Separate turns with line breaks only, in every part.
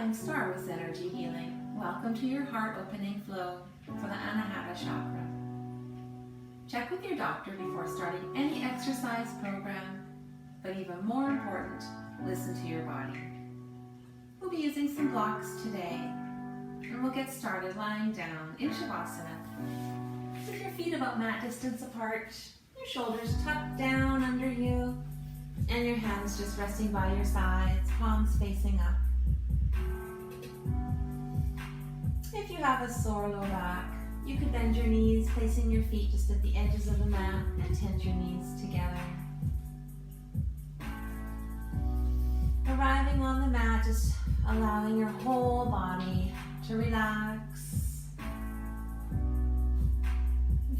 I'm Star with Energy Healing. Welcome to your heart opening flow for the Anahata chakra. Check with your doctor before starting any exercise program, but even more important, listen to your body. We'll be using some blocks today, and we'll get started lying down in Shavasana with your feet about mat distance apart, your shoulders tucked down under you, and your hands just resting by your sides, palms facing up. If you have a sore low back, you could bend your knees, placing your feet just at the edges of the mat and tent your knees together. Arriving on the mat, just allowing your whole body to relax.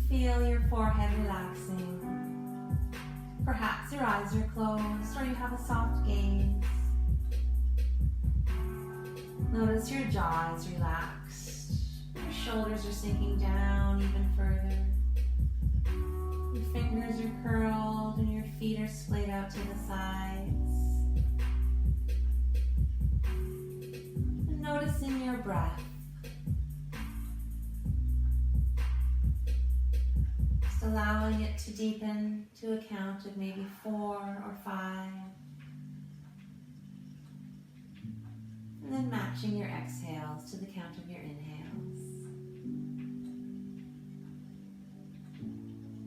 Feel your forehead relaxing. Perhaps your eyes are closed or you have a soft gaze. Notice your jaw is relaxed. Your shoulders are sinking down even further. Your fingers are curled and your feet are splayed out to the sides. And noticing your breath. Just allowing it to deepen to a count of maybe 4 or 5. And then matching your exhales to the count of your inhales.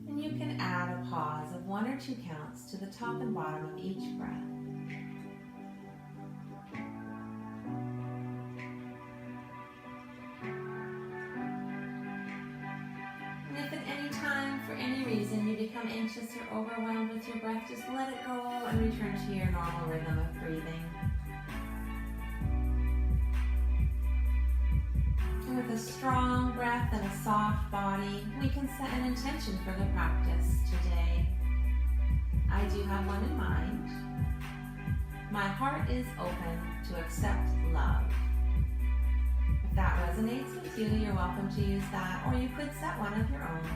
And you can add a pause of 1 or 2 counts to the top and bottom of each breath. And if at any time, for any reason, you become anxious or overwhelmed with your breath, just let it go and return to your normal rhythm of breathing. With a strong breath and a soft body, we can set an intention for the practice today. I do have one in mind. My heart is open to accept love. If that resonates with you, you're welcome to use that, or you could set one of your own.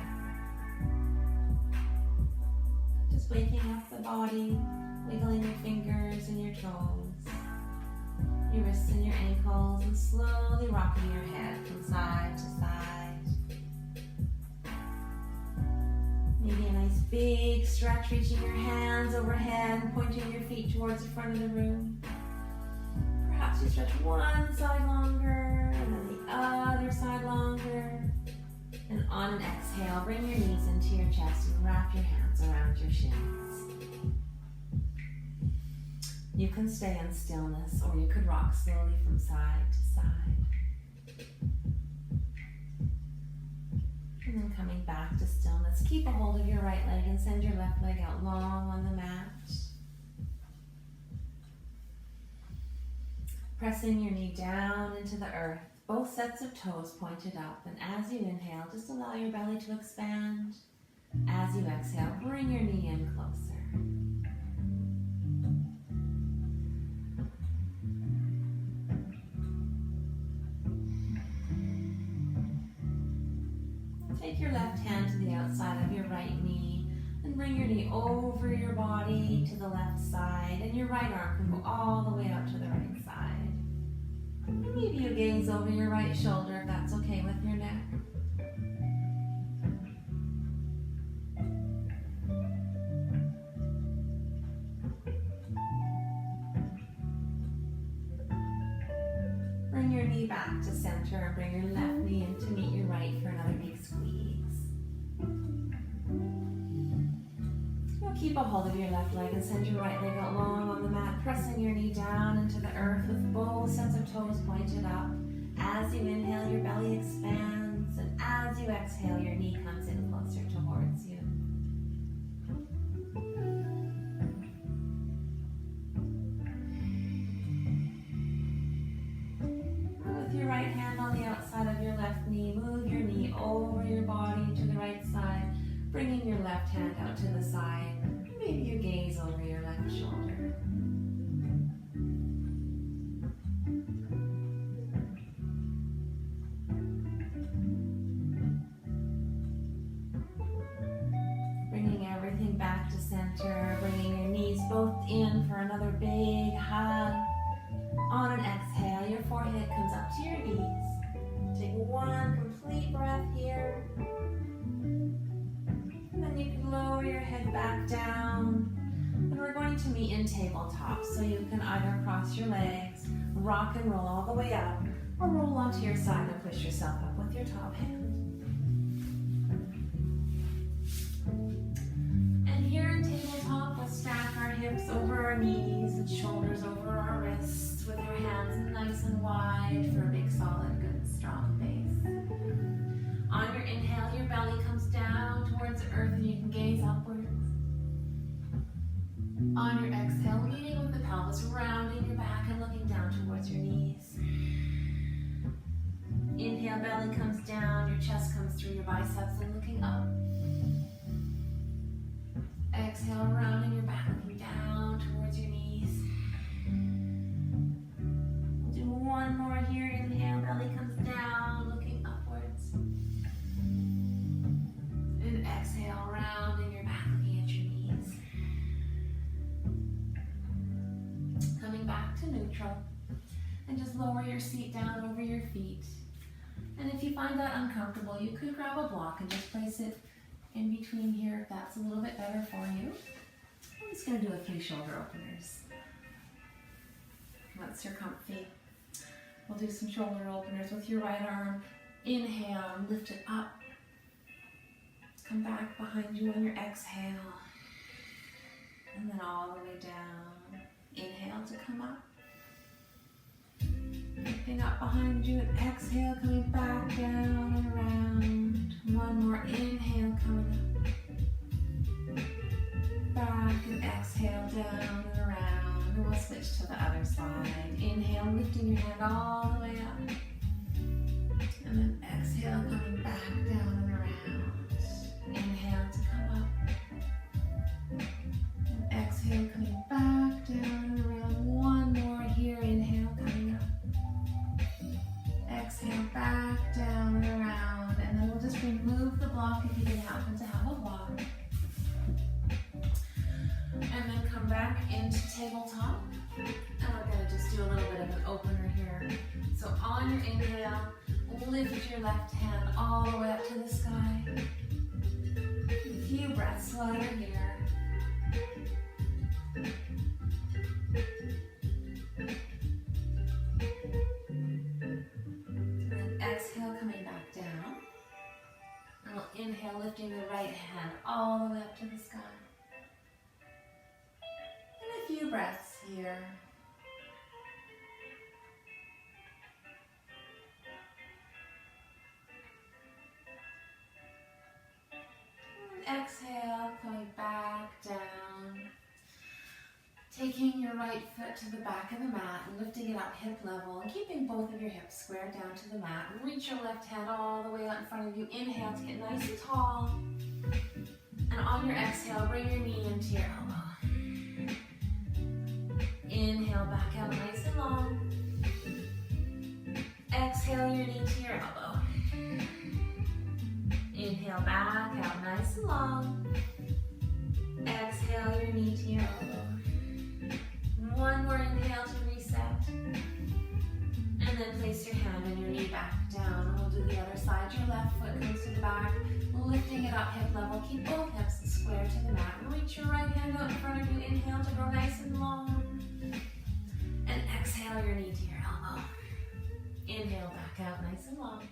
Just waking up the body, wiggling your fingers and your toes. Your wrists and your ankles, and slowly rocking your head from side to side. Maybe a nice big stretch, reaching your hands overhead and pointing your feet towards the front of the room. Perhaps you stretch one side longer and then the other side longer. And on an exhale, bring your knees into your chest and wrap your hands around your shins. You can stay in stillness, or you could rock slowly from side to side. And then coming back to stillness, keep a hold of your right leg and send your left leg out long on the mat. Pressing your knee down into the earth, both sets of toes pointed up. And as you inhale, just allow your belly to expand. As you exhale, bring your knee in closer. Take your left hand to the outside of your right knee and bring your knee over your body to the left side, and your right arm can go all the way out to the right side. And maybe you gaze over your right shoulder if that's okay with your neck. Bring your knee back to center. Bring your left knee in to meet your right for another big squeeze. Now keep a hold of your left leg and send your right leg out long on the mat, pressing your knee down into the earth with both sets of toes pointed up. As you inhale, your belly expands, and as you exhale, your knee comes in closer towards you. Right hand on the outside of your left knee. Move your knee over your body to the right side, bringing your left hand out to the side. Maybe you gaze over your left shoulder. Bringing everything back to center, bringing your knees both in for another big hug. On an exhale, your forehead comes up to your knees. Take one complete breath here. And then you can lower your head back down. And we're going to meet in tabletop. So you can either cross your legs, rock and roll all the way up, or roll onto your side and push yourself up with your top hand. And here in tabletop, we'll stack our hips over our knees and shoulders over our wrists with our hands nice and wide for a big, solid, good, strong base. On your inhale, your belly comes down towards the earth and you can gaze upwards. On your exhale, leading with the pelvis, rounding your back and looking down towards your knees. Inhale, belly comes down, your chest comes through your biceps and looking up. Exhale, rounding your back, looking down towards your knees. We'll do one more here. Inhale, belly comes down, looking upwards. And exhale, rounding your back, looking at your knees. Coming back to neutral. And just lower your seat down over your feet. And if you find that uncomfortable, you could grab a block and just place it in between here if that's a little bit better for you. I'm just going to do a few shoulder openers. Once you're comfy, we'll do some shoulder openers with your right arm. Inhale and lift it up. Come back behind you on your exhale. And then all the way down. Inhale to come up. Lifting up behind you and exhale, coming back down and around. One more inhale, coming up. Back and exhale, down and around. And we'll switch to the other side. Inhale, lifting your hand all the way up. And then exhale, coming back down and around. Inhale to come up. And exhale, coming back down and around. One more here. Inhale, coming up. Exhale, back, down, and around. And then we'll just remove the block if you didn't happen to have a block. And then come back into tabletop. And we're going to just do a little bit of an opener here. So on your inhale, lift your left hand all the way up to the sky. A few breaths lighter here. Exhale, coming back down. And we'll inhale, lifting the right hand all the way up to the sky. And a few breaths here. And exhale, coming back down. Taking your right foot to the back of the mat and lifting it up hip level and keeping both of your hips squared down to the mat. And reach your left hand all the way out in front of you. Inhale to get nice and tall. And on your exhale, bring your knee into your elbow. Inhale, back out nice and long. Exhale your knee to your elbow. Inhale, back out nice and long. Exhale your knee to your elbow. One more inhale to reset. And then place your hand and your knee back down. And we'll do the other side. Your left foot comes to the back. Lifting it up hip level. Keep both hips square to the mat. Reach your right hand out in front of you. Inhale to grow nice and long. And exhale your knee to your elbow. Inhale back out nice and long.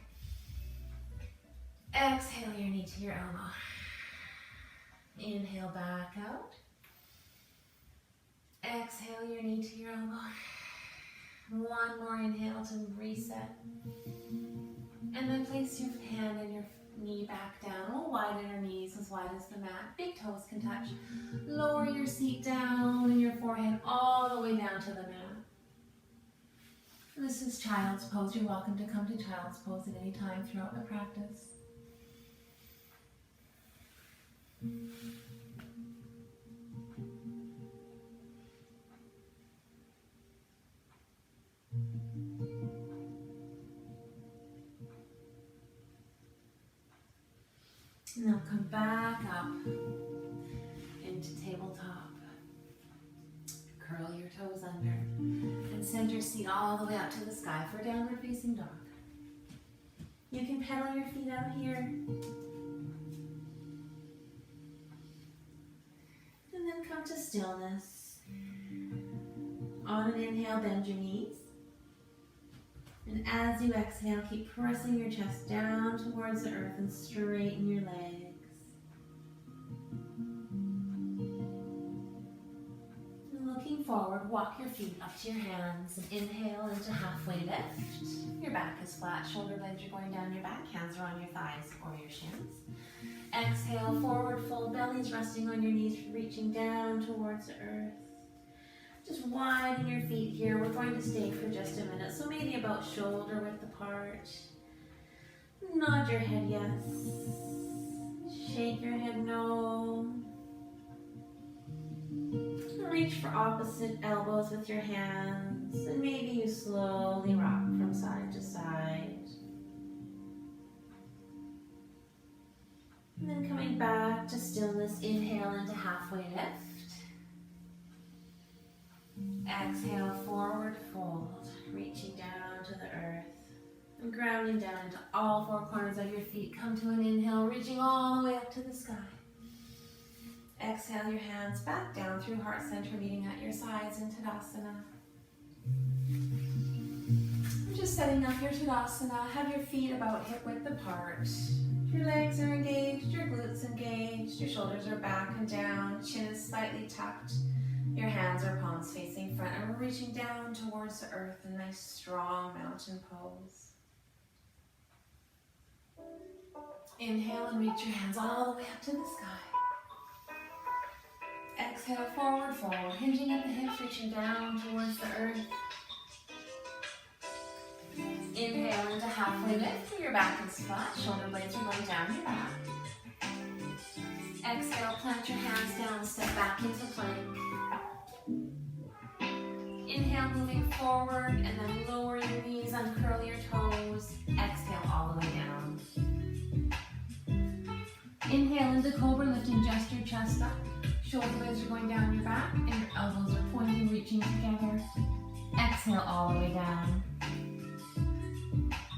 Exhale your knee to your elbow. Inhale back out. Exhale your knee to your elbow. One more inhale to reset. And then place your hand and your knee back down. We'll widen our knees as wide as the mat. Big toes can touch. Lower your seat down and your forehead all the way down to the mat. This is child's pose. You're welcome to come to child's pose at any time throughout the practice. Now come back up into tabletop. Curl your toes under and send your seat all the way up to the sky for downward facing dog. You can pedal your feet out here. And then come to stillness. On an inhale, bend your knees. And as you exhale, keep pressing your chest down towards the earth and straighten your legs. And looking forward, walk your feet up to your hands and inhale into halfway lift. Your back is flat, shoulder blades are going down your back, hands are on your thighs or your shins. Exhale, forward fold, belly's resting on your knees, reaching down towards the earth. Just widen your feet here. We're going to stay for just a minute, so maybe about shoulder width apart. Nod your head yes. Shake your head no. Reach for opposite elbows with your hands, and maybe you slowly rock from side to side. And then coming back to stillness, inhale into halfway lift. Exhale, forward fold, reaching down to the earth and grounding down into all four corners of your feet. Come to an inhale, reaching all the way up to the sky. Exhale your hands back down through heart center, meeting at your sides in Tadasana. Just setting up your Tadasana. Have your feet about hip width apart. Your legs are engaged, your glutes engaged, your shoulders are back and down, chin is slightly tucked. Your hands are palms facing front, and we're reaching down towards the earth, a nice strong mountain pose. Inhale and reach your hands all the way up to the sky. Exhale, forward fold, hinging at the hips, reaching down towards the earth. Inhale into halfway lift, your back is flat, shoulder blades are going down your back. Exhale, plant your hands down, step back into plank. Inhale, moving forward, and then lower your knees, uncurl your toes. Exhale all the way down. Inhale into Cobra, lifting just your chest up. Shoulder blades are going down your back, and your elbows are pointing, reaching together. Exhale all the way down.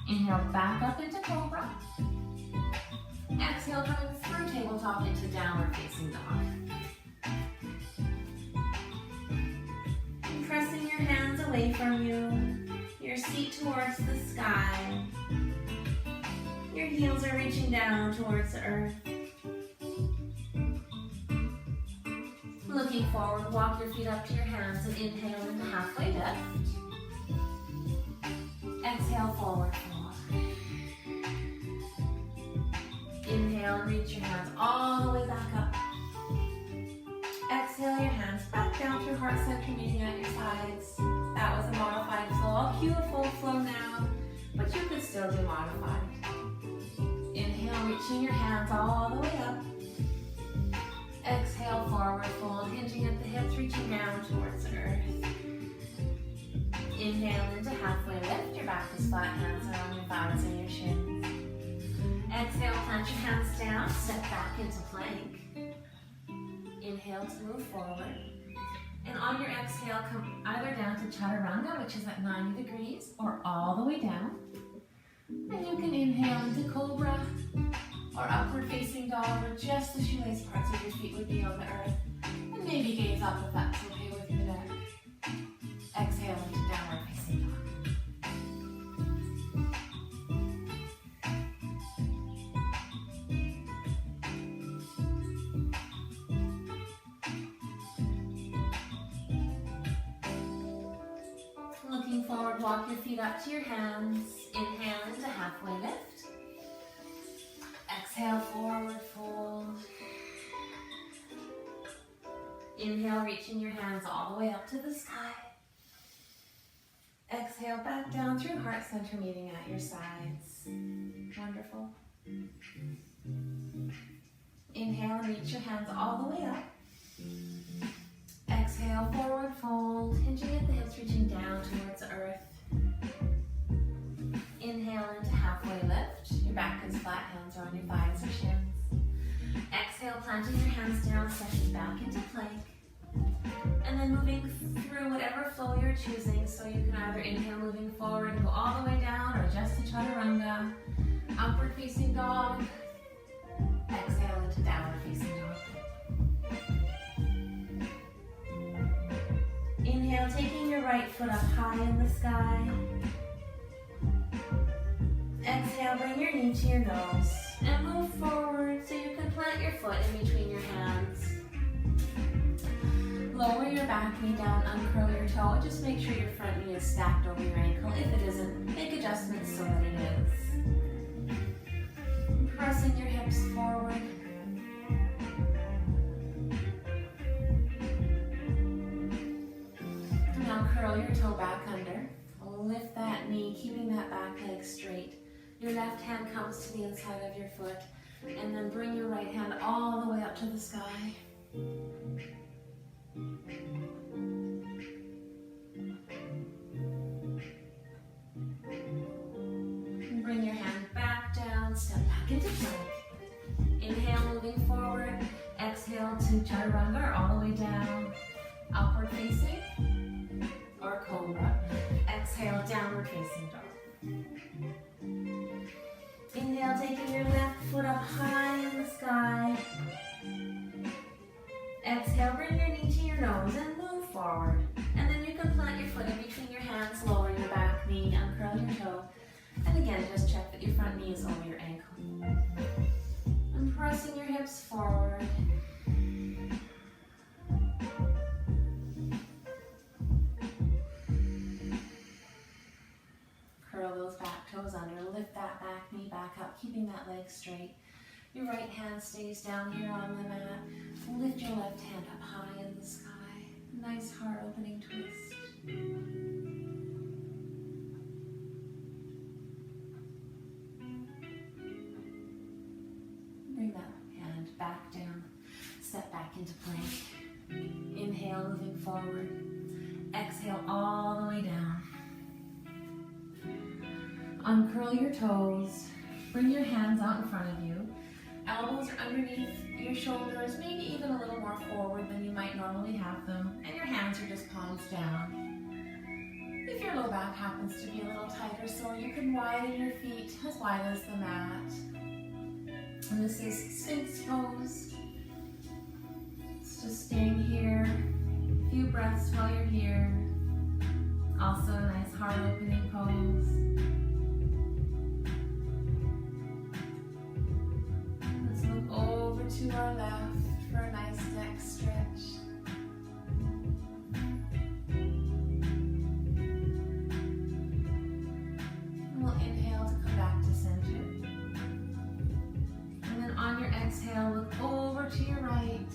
Inhale, back up into Cobra. Exhale, coming through tabletop into downward facing dog. Pressing your hands away from you, your seat towards the sky. Your heels are reaching down towards the earth. Looking forward, walk your feet up to your hands and inhale into halfway lift. Exhale, forward fold. Inhale, reach your hands all the way back up. Exhale your hands back down through heart center, meeting at your sides. That was a modified flow. I'll cue a full flow now, but you can still do modified. Inhale, reaching your hands all the way up. Exhale, forward fold, hinging at the hips, reaching down towards the earth. Inhale into halfway lift. Your back is flat, hands are on your thighs and your shins. Exhale, plant your hands down, step back into plank. Inhale to move forward. And on your exhale, come either down to Chaturanga, which is at 90 degrees, or all the way down. And you can inhale into Cobra, or upward facing dog, where just the shoelace parts of your feet would be on the earth. And maybe gaze up if that's okay with you there. Exhale into downward facing dog. Looking forward, walk your feet up to your hands. Inhale into halfway lift. Exhale, forward fold. Inhale, reaching your hands all the way up to the sky. Exhale, back down through heart center, meeting at your sides. Wonderful. Inhale, reach your hands all the way up. Exhale, forward fold, hinging at the hips, reaching down towards the earth. Inhale into halfway lift. Your back is flat, hands are on your thighs or shins. Exhale, planting your hands down, stepping back into plank. And then moving through whatever flow you're your choosing. So you can either inhale moving forward and go all the way down, or just to chaturanga, upward facing dog, exhale into downward facing dog. Inhale, taking your right foot up high in the sky. Exhale, bring your knee to your nose and move forward so you can plant your foot in between your hands. Lower your back knee down, uncurl your toe. Just make sure your front knee is stacked over your ankle. If it isn't, make adjustments so that it is. Pressing your hips forward. Now curl your toe back under. Lift that knee, keeping that back leg straight. Your left hand comes to the inside of your foot, and then bring your right hand all the way up to the sky. And bring your hand back down, step back into plank. Inhale, moving forward. Exhale to chaturanga, or all the way down. Upward facing, or cobra. Exhale, downward facing dog. Inhale, taking your left foot up high in the sky. Exhale, bring your knee to your nose and move forward. And then you can plant your foot in between your hands, lower your back knee, uncurl your toe. And again, just check that your front knee is over your ankle. And pressing your hips forward. Curl those back toes under, lift that back knee back up, keeping that leg straight. Your right hand stays down here on the mat. Lift your left hand up high in the sky. Nice heart opening twist. Bring that hand back down. Step back into plank. Inhale, moving forward. Exhale all the way down. Uncurl your toes, bring your hands out in front of you. Elbows are underneath your shoulders, maybe even a little more forward than you might normally have them. And your hands are just palms down. If your low back happens to be a little tight or sore, you can widen your feet as wide as the mat. And this is Sphinx pose. It's just staying here. A few breaths while you're here. Also a nice heart opening pose. Over to our left for a nice neck stretch. And we'll inhale to come back to center. And then on your exhale, look over to your right.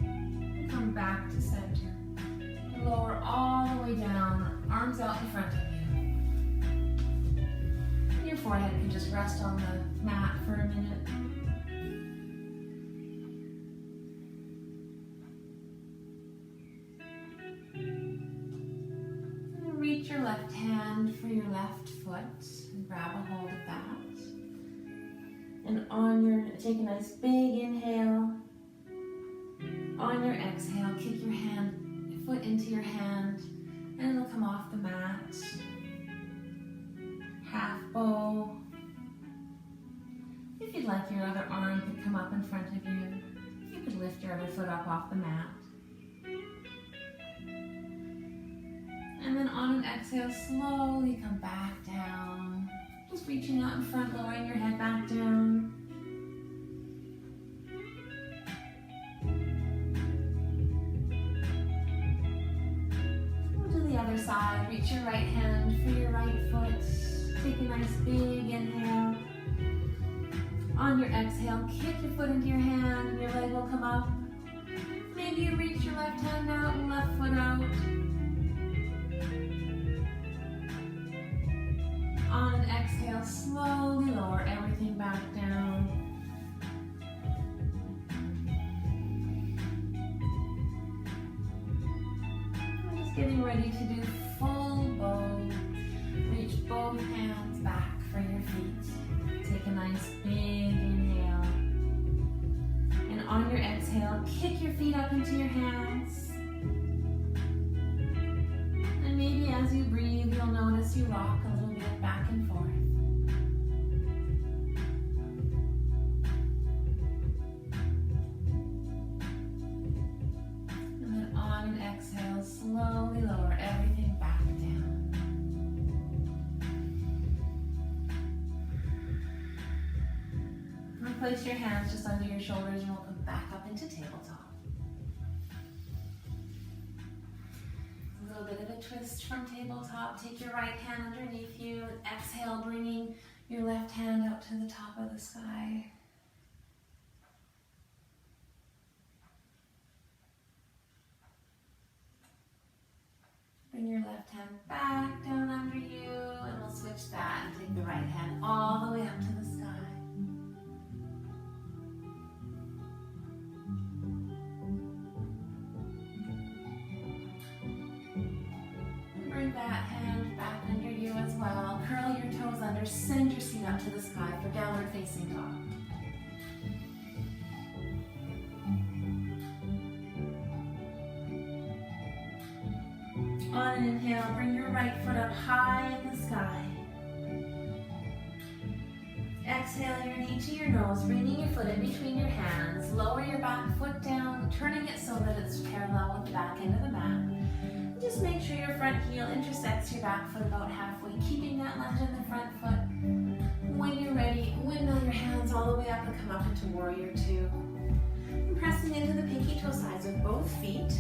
And come back to center. And lower all the way down, arms out in front of you. Your forehead can just rest on the mat for a minute. And reach your left hand for your left foot and grab a hold of that. And take a nice big inhale. On your exhale, kick your foot into your hand, and it'll come off the mat. Half bow. If you'd like, your other arm could come up in front of you. You could lift your other foot up off the mat. And then on an exhale, slowly come back down. Just reaching out in front, lowering your head back down. We'll do the other side. Reach your right hand for your right foot. Take a nice big inhale. On your exhale, kick your foot into your hand and your leg will come up. Maybe you reach your left hand out and left foot out. On an exhale, slowly lower everything back down. I'm just getting ready to do full bow. Reach both hands back for your feet. Take a nice big inhale. then on your exhale, kick your feet up into your hands. And maybe as you breathe, you'll notice you rock a little bit back and forth. And then on an exhale, slowly lower everything back down. Place your hands just under your shoulders and we'll come back up into tabletop. A little bit of a twist from tabletop. Take your right hand underneath you and exhale, bringing your left hand out to the top of the sky. Bring your left hand back down under you and we'll switch that and take the right hand all the way up to the sky. Bring that hand back under you as well. Curl your toes under, send your seat up to the sky for downward facing dog. On an inhale, bring your right foot up high in the sky. Exhale your knee to your nose, bringing your foot in between your hands. Lower your back foot down, turning it so that it's parallel with the back end of the mat. Just make sure your front heel intersects your back foot about halfway, keeping that lunge in the front foot. When you're ready, windmill your hands all the way up and come up into Warrior Two. And pressing into the pinky toe sides with both feet.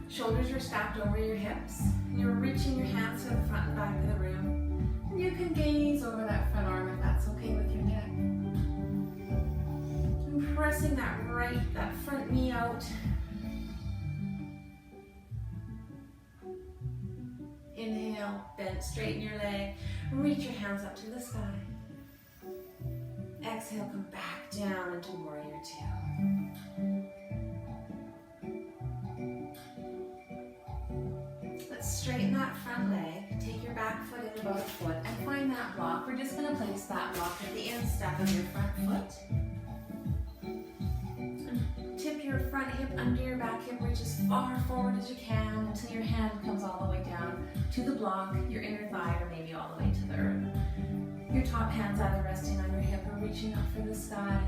Shoulders are stacked over your hips. You're reaching your hands to the front and back of the room. And you can gaze over that front arm if that's okay with your neck. And pressing that front knee out. Inhale, bend, straighten your leg, reach your hands up to the sky. Exhale, come back down into Warrior Two. Let's straighten that front leg, take your back foot in about a foot, and find that block. We're just going to place that block at the instep of your front foot. Tip your front hip under your back hip, reach as far forward as you can until your hand comes all the way down to the block, your inner thigh, or maybe all the way to the earth. Your top hand's either resting on your hip or reaching up for the sky.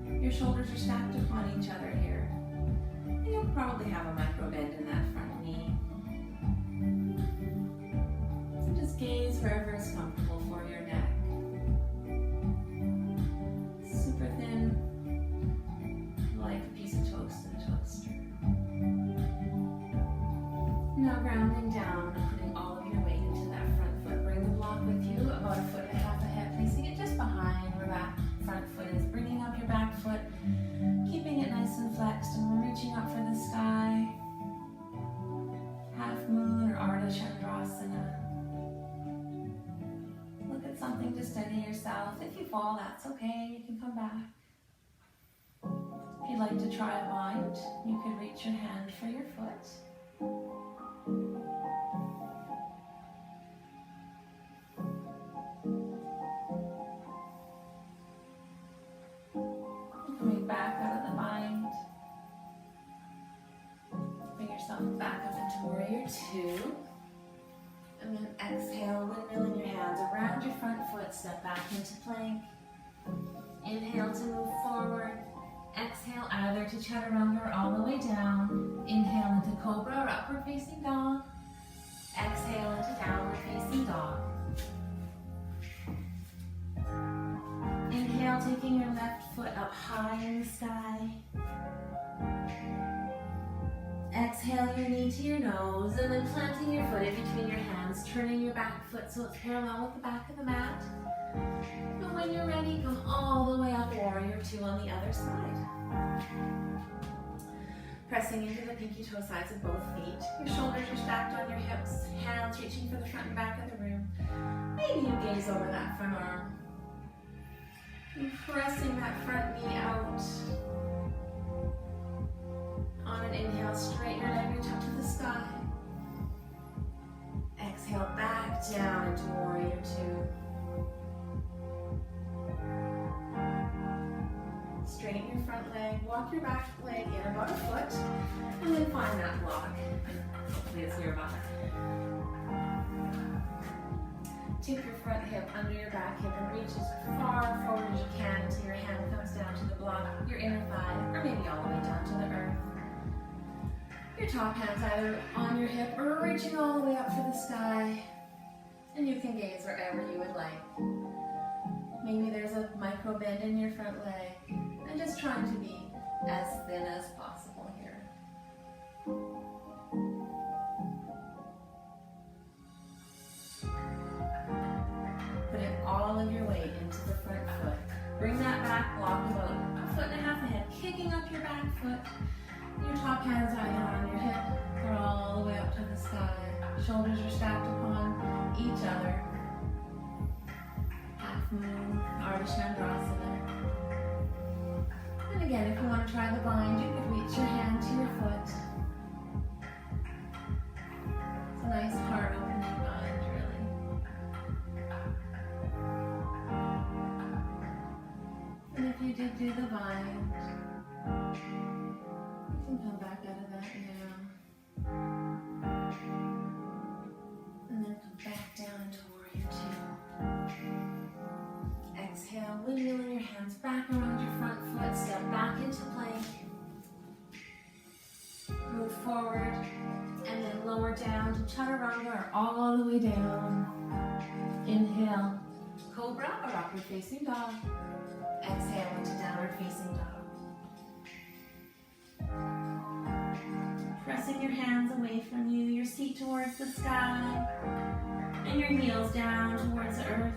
Your shoulders are stacked upon each other here. And you'll probably have a micro bend in that front knee. So just gaze wherever is comfortable for your neck. Super thin. Like a piece of toast in a toaster. Now grounding down, putting all of your weight into that front foot. Bring the block with you about a foot and a half ahead, placing it just behind where that front foot is. Bringing up your back foot, keeping it nice and flexed and reaching up for the sky. Half moon or Ardha Chandrasana. Look at something to steady yourself. If you fall, that's okay. You can come back. If you'd like to try a bind, you could reach your hand for your foot. Coming back out of the bind. Bring yourself back up into Warrior Two. And then exhale, windmilling your hands around your front foot, step back into plank. Inhale to move forward. Exhale either to chaturanga or all the way down. Inhale into cobra or upward facing dog. Exhale into downward facing dog. Inhale, taking your left foot up high in the sky. Exhale your knee to your nose and then planting your foot in between your hands, turning your back foot so it's parallel with the back of the mat. And when you're ready, come all the way up, Warrior Two on the other side. Pressing into the pinky toe sides of both feet. Your shoulders are stacked on your hips, hands reaching for the front and back of the room. Maybe you gaze over that front arm. And pressing that front knee out. On an inhale, straighten your leg, reach up to the sky. Exhale, back down into Warrior Two. walk your back leg in about a foot, and then find that block. Hopefully it's nearby. Tip your front hip under your back hip and reach as far forward as you can until your hand comes down to the block, your inner thigh, or maybe all the way down to the earth. Your top hand's either on your hip or reaching all the way up for the sky. And you can gaze wherever you would like. Maybe there's a micro bend in your front leg. And just trying to be as thin as possible here. Putting all of your weight into the front foot. Bring that back block about a foot and a half ahead, kicking up your back foot. Your top hand's either on your hip or all the way up to the sky. Shoulders are stacked upon each other. Half moon, Ardha Chandrasana. And again, if you want to try the bind, you could reach your hand to your foot. It's a nice heart opening bind, really. And if you did do the bind, you can come back out of that now. And then come back down into Warrior Two. Exhale, windmilling your hands back around your front foot. Step back into plank. Move forward. And then lower down to Chaturanga or all the way down. Inhale, Cobra or Upward Facing Dog. Exhale into Downward Facing Dog. Pressing your hands away from you, your seat towards the sky, and your heels down towards the earth.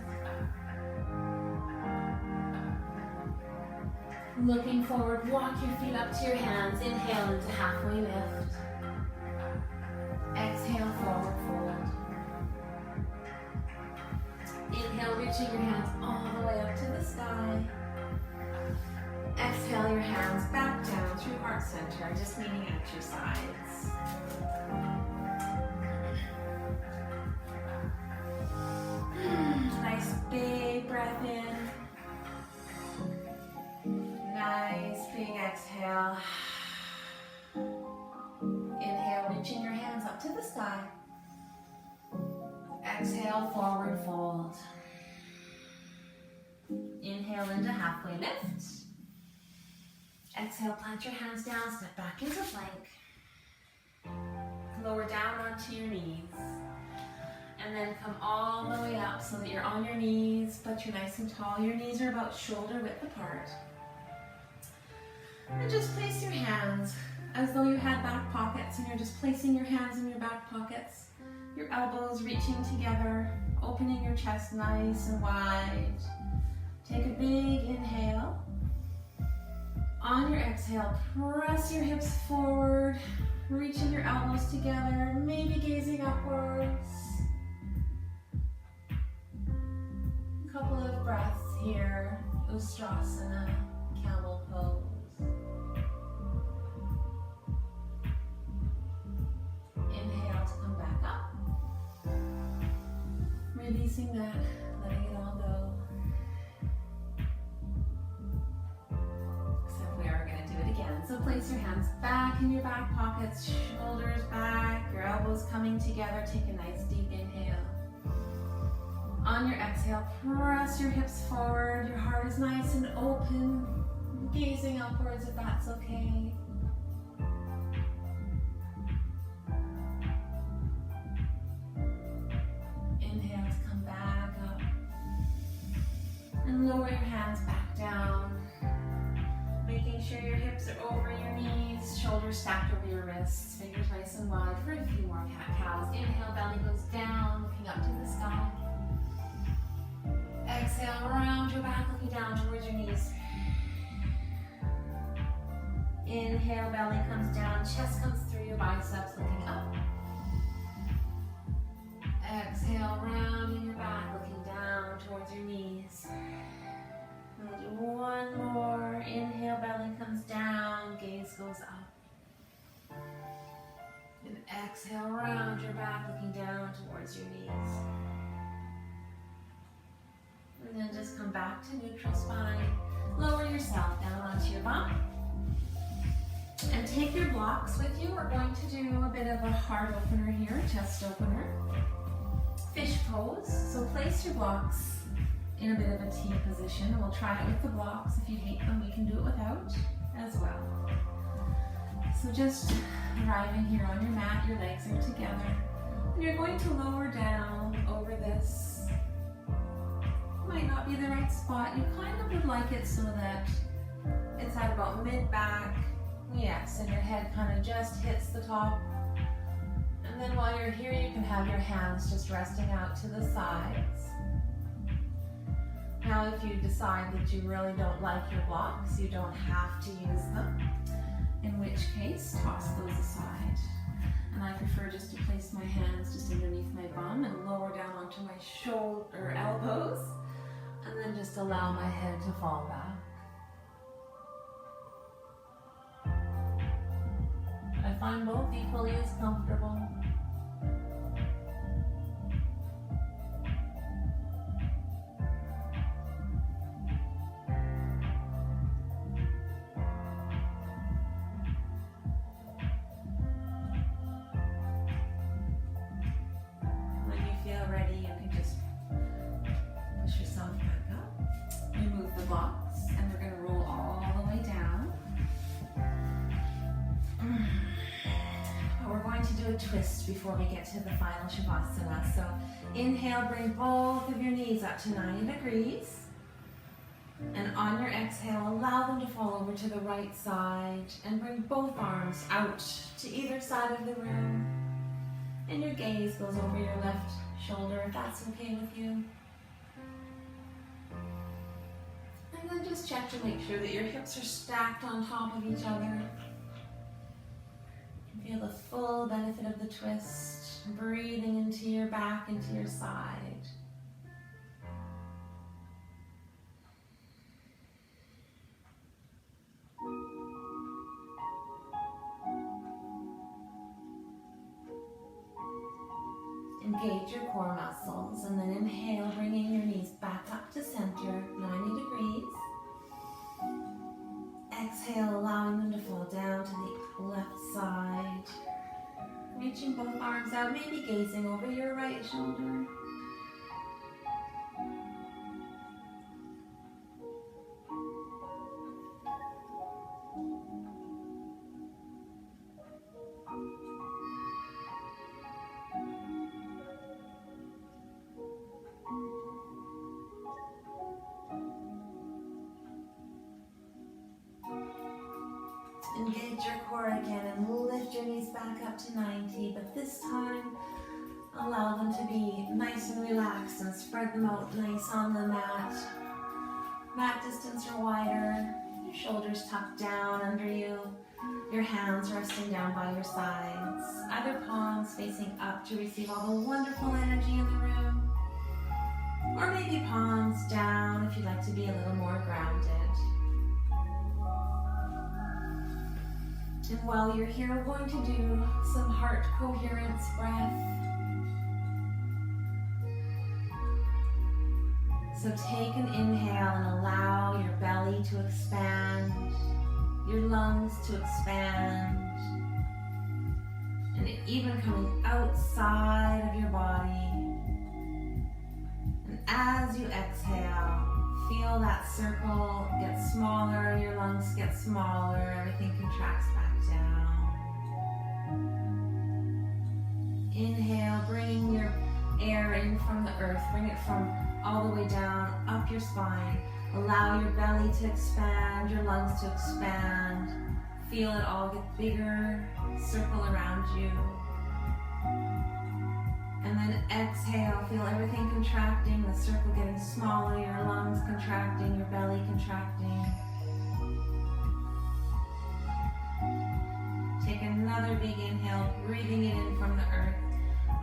Looking forward, walk your feet up to your hands. Inhale into halfway lift. Exhale, forward fold. Inhale, reaching your hands all the way up to the sky. Exhale your hands back down through heart center, just meeting at your sides. Nice big breath in. Nice big exhale. Inhale, reaching your hands up to the sky. Exhale, forward fold. Inhale into halfway lift. Exhale, plant your hands down, step back into plank. Lower down onto your knees. And then come all the way up so that you're on your knees, but you're nice and tall. Your knees are about shoulder width apart. And just place your hands as though you had back pockets, and you're just placing your hands in your back pockets. Your elbows reaching together, opening your chest nice and wide. Take a big inhale. On your exhale, press your hips forward, reaching your elbows together, maybe gazing upwards. A couple of breaths here, Ustrasana, camel pose. Inhale to come back up. Releasing that, letting it all go. So place your hands back in your back pockets, shoulders back, your elbows coming together. Take a nice deep inhale. On your exhale, press your hips forward. Your heart is nice and open, gazing upwards if that's okay. Inhale to come back up. And lower your hands back down. Making sure your hips are over your knees, shoulders stacked over your wrists, fingers nice and wide for a few more cat-cows. Inhale, belly goes down, looking up to the sky. Exhale, round your back, looking down towards your knees. Inhale, belly comes down, chest comes through your biceps, looking up. Exhale, rounding your back, looking down towards your knees. We'll do one more. Inhale, belly comes down, gaze goes up. And exhale, round your back, looking down towards your knees. And then just come back to neutral spine. Lower yourself down onto your bum. take your blocks with you, we're going to do a bit of a heart opener here, chest opener. Fish pose. So place your blocks in a bit of a T position. We'll try it with the blocks. If you hate them, we can do it without as well. So just arriving here on your mat, your legs are together. And you're going to lower down over this. Might not be the right spot. You kind of would like it so that it's at about mid-back. Yes, and your head kind of just hits the top. And then while you're here, you can have your hands just resting out to the sides. Now, if you decide that you really don't like your blocks, you don't have to use them. In which case, toss those aside. And I prefer just to place my hands just underneath my bum and lower down onto my shoulder, elbows, and then just allow my head to fall back. I find both equally as comfortable. When you feel ready, you can just push yourself back up. Remove the blocks, and we're going to roll all the way down. We're going to do a twist before we get to the final Shavasana. So inhale, bring both of your knees up to 90 degrees. And on your exhale, allow them to fall over to the right side and bring both arms out to either side of the room. And your gaze goes over your left shoulder if that's okay with you. And then just check to make sure that your hips are stacked on top of each other. Feel the full benefit of the twist, breathing into your back, into your side. Engage your core muscles, and then inhale, bringing your knees back up to center, 90 degrees. Exhale, allowing them to fall down to the left side. Reaching both arms out, maybe gazing over your right shoulder. Engage your core again and lift your knees back up to 90, but this time allow them to be nice and relaxed and spread them out nice on the mat. Mat distance or wider, your shoulders tucked down under you, your hands resting down by your sides, other palms facing up to receive all the wonderful energy in the room, or maybe palms down if you'd like to be a little more grounded. And while you're here, we're going to do some heart coherence breath. So take an inhale and allow your belly to expand, your lungs to expand, and even coming outside of your body. And as you exhale, feel that circle get smaller, your lungs get smaller, everything contracts back down. Inhale, bringing your air in from the earth, bring it from all the way down, up your spine. Allow your belly to expand, your lungs to expand. Feel it all get bigger, circle around you. And then exhale, feel everything contracting, the circle getting smaller, your lungs contracting, your belly contracting. Take another big inhale, breathing it in from the earth,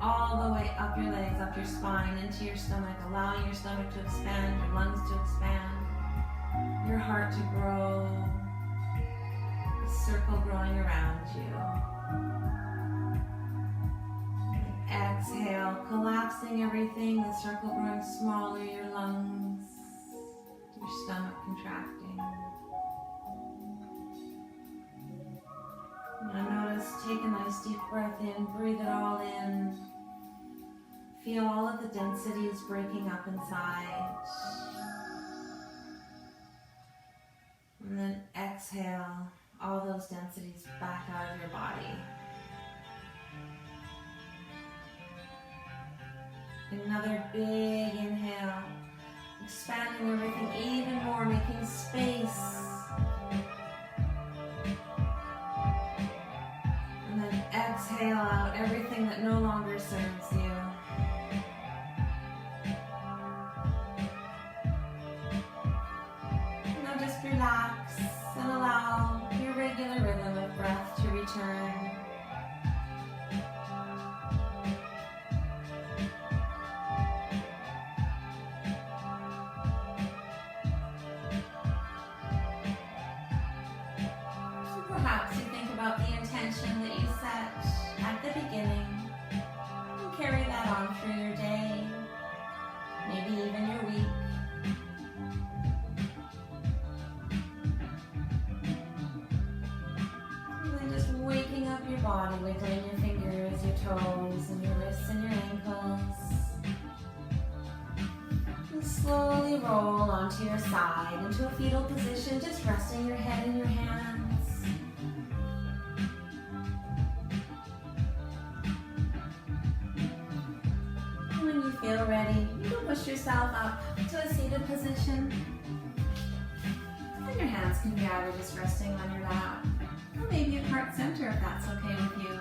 all the way up your legs, up your spine, into your stomach, allowing your stomach to expand, your lungs to expand, your heart to grow, the circle growing around you. Exhale, collapsing everything, the circle growing smaller, your lungs, your stomach contracting. take a nice deep breath in, breathe it all in. Feel all of the densities breaking up inside. And then exhale all those densities back out of your body. Another big inhale, expanding everything even more, making space. And then exhale out everything that no longer serves you. Now just relax and allow your regular rhythm of breath to return. Perhaps you think about the intention that you set at the beginning and carry that on through your day, maybe even your week. And then just waking up your body, wiggling your fingers, your toes, and your wrists and your ankles. And slowly roll onto your side into a fetal position, just resting your head in your hands. When you feel ready, you can push yourself up to a seated position. And your hands can be either just resting on your lap, or maybe at heart center if that's okay with you.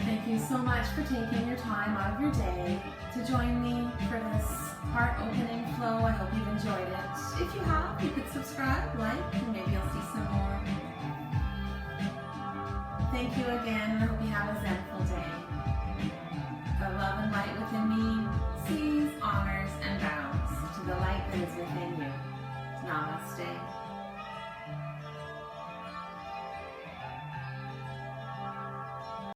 Thank you so much for taking your time out of your day to join me for this heart-opening flow. I hope you've enjoyed it. If you have, you could subscribe, like, and maybe you'll see some more. Thank you again, and I hope you have a zenful day. The love and light within